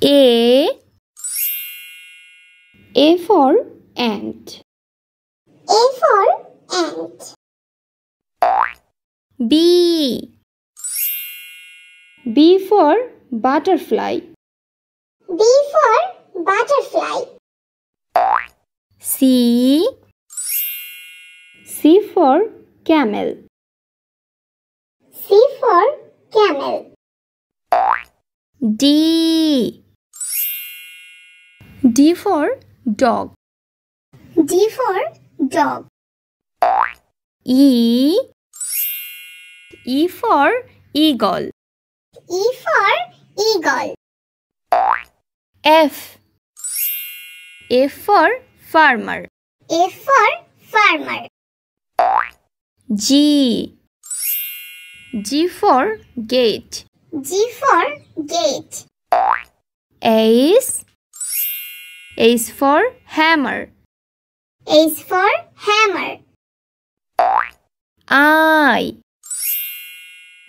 A for ant. A for ant. B for butterfly. B for butterfly. C for camel. C for camel. D for dog. D for dog. E for eagle. E for eagle. F for farmer. F for farmer. G for gate. G for gate. H for hammer. H for hammer.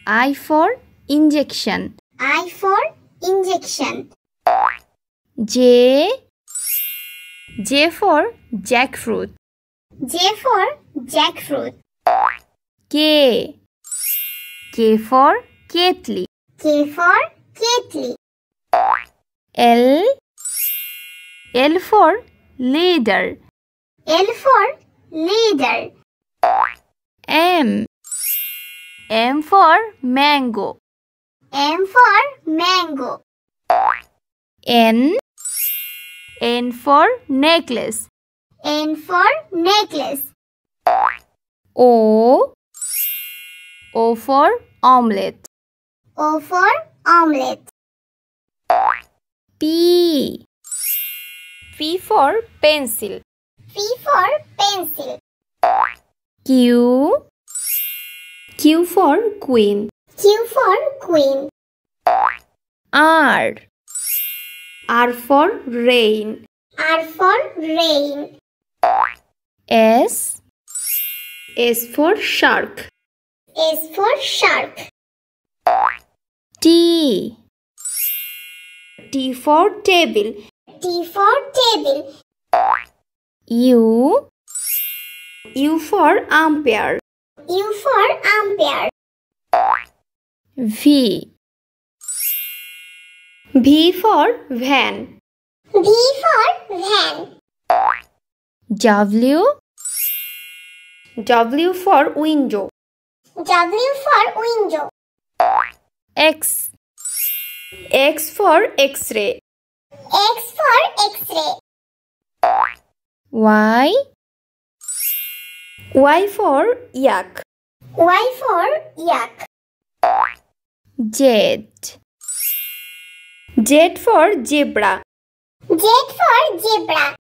I for injection. I for injection. J for jackfruit. J for jackfruit. K for kettle. K for kettle. L for ladder. L for ladder. M for mango. M for mango. N for necklace. N for necklace. O for omelette. O for omelette. P for pencil. P for pencil. Q for queen. Q for queen. R for rain. R for rain. S for shark. S for shark. T for table. T for table. U for umpire. U for umpire. V for van. V for van. W for window. W for window. X for X-ray. X for X-ray. Y for yak. Y for yak. Z for zebra. Z for zebra.